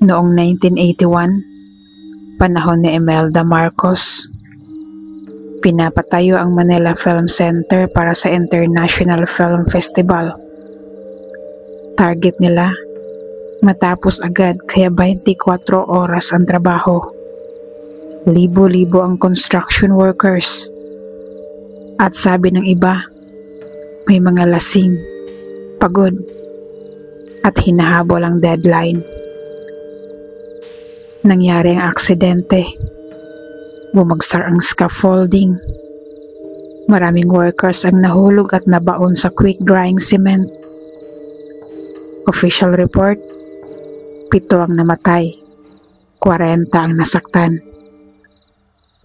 Noong 1981, panahon ni Imelda Marcos, pinapatayo ang Manila Film Center para sa International Film Festival. Target nila, matapos agad kaya 24 oras ang trabaho. Libo-libo ang construction workers. At sabi ng iba, may mga lasing, pagod, at hinahabol ang deadline. Nangyari ang aksidente. Bumagsak ang scaffolding. Maraming workers ang nahulog at nabaon sa quick-drying cement. Official report, 7 ang namatay, 40 ang nasaktan.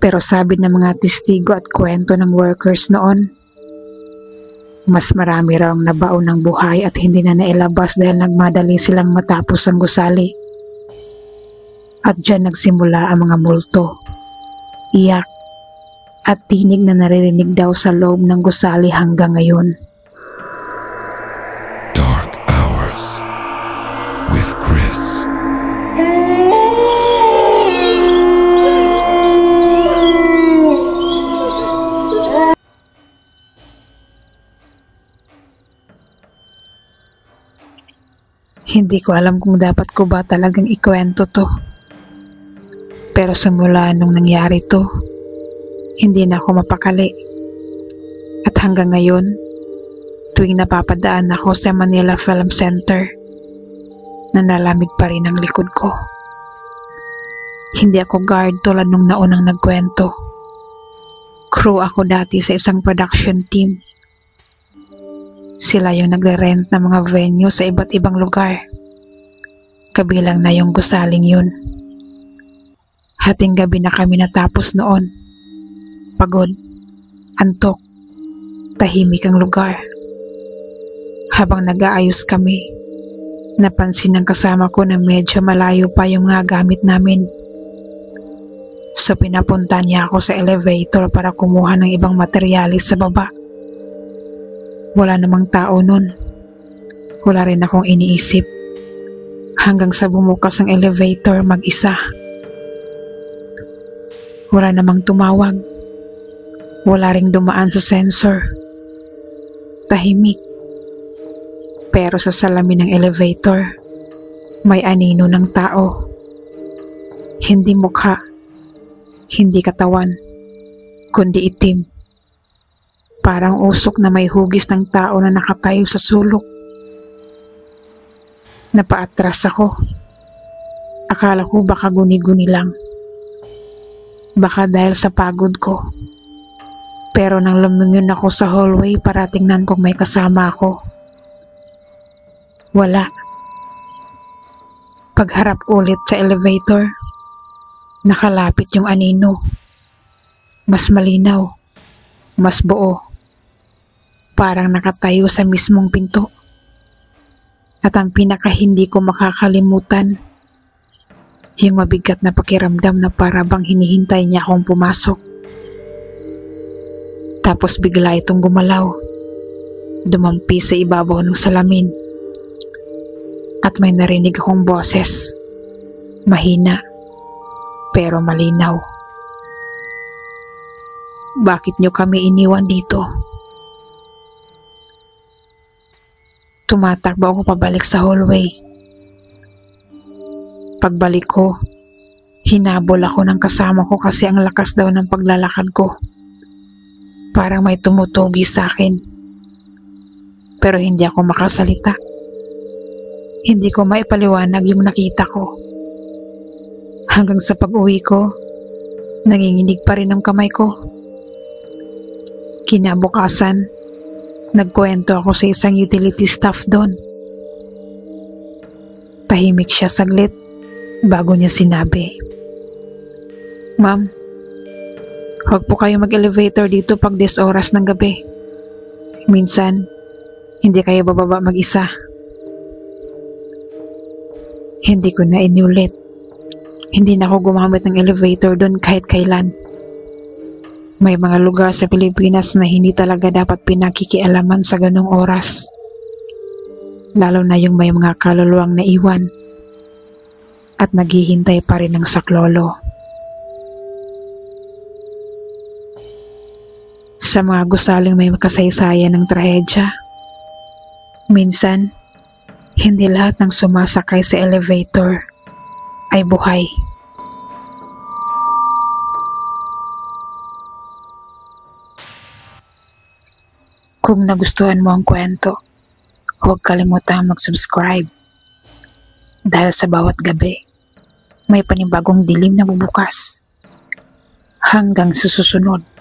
Pero sabi ng mga testigo at kwento ng workers noon, mas marami raw ang nabaon ng buhay at hindi na nailabas dahil nagmadali silang matapos ang gusali. At dyan nagsimula ang mga multo, iyak, at tinig na naririnig daw sa loob ng gusali hanggang ngayon. Dark Hours with Chris. Hindi ko alam kung dapat ko ba talagang ikwento to. Pero simula nung nangyari to, hindi na ako mapakali. At hanggang ngayon, tuwing napapadaan ako sa Manila Film Center, nanalamig pa rin ang likod ko. Hindi ako guard tulad nung naunang nagkwento. Crew ako dati sa isang production team. Sila yung nagre-rent ng mga venue sa iba't ibang lugar. Kabilang na yung gusaling yun. Hating gabi na kami natapos noon. Pagod, antok, tahimik ang lugar. Habang nag-aayos kami, napansin ng kasama ko na medyo malayo pa yung mga gamit namin. So pinapunta niya ako sa elevator para kumuha ng ibang materyales sa baba. Wala namang tao nun. Wala rin akong iniisip. Hanggang sa bumukas ang elevator mag-isa. Wala namang tumawag. Wala ring dumaan sa sensor. Tahimik. Pero sa salamin ng elevator, may anino ng tao. Hindi mukha, hindi katawan, kundi itim. Parang usok na may hugis ng tao na nakatayo sa sulok. Napaatras ako. Akala ko baka guni-guni lang. Baka dahil sa pagod ko. Pero nang lumingon ako sa hallway para tingnan kung may kasama ako, wala. Pagharap ulit sa elevator, nakalapit yung anino. Mas malinaw, mas buo. Parang nakatayo sa mismong pinto. At ang pinaka hindi ko makakalimutan, yung mabigat na pakiramdam na para bang hinihintay niya akong pumasok. Tapos bigla itong gumalaw, dumampi sa ibabaw ng salamin. At may narinig akong boses, mahina, pero malinaw. Bakit niyo kami iniwan dito? Tumatakbo ako pabalik sa hallway. Pagbalik ko, hinabol ako ng kasama ko kasi ang lakas daw ng paglalakad ko. Parang may tumutugi sa akin. Pero hindi ako makasalita. Hindi ko maipaliwanag yung nakita ko. Hanggang sa pag-uwi ko, nanginginig pa rin ang kamay ko. Kinabukasan, nagkwento ako sa isang utility staff doon. Tahimik siya saglit bago niya sinabi, "Ma'am, huwag po kayo mag-elevator dito pag 10 oras ng gabi. Minsan, hindi kayo bababa mag-isa." Hindi ko na inulit. Hindi na ako gumamit ng elevator doon kahit kailan. May mga lugar sa Pilipinas na hindi talaga dapat pinakikialaman sa ganong oras. Lalo na yung may mga kaluluwang naiwan. at naghihintay pa rin ng saklolo. Sa mga gusaling may makasaysayan ng trahedya, minsan, hindi lahat ng sumasakay sa elevator ay buhay. Kung nagustuhan mo ang kwento, huwag kalimutang mag-subscribe. Dahil sa bawat gabi, may panibagong dilim na bubukas. Hanggang sa susunod.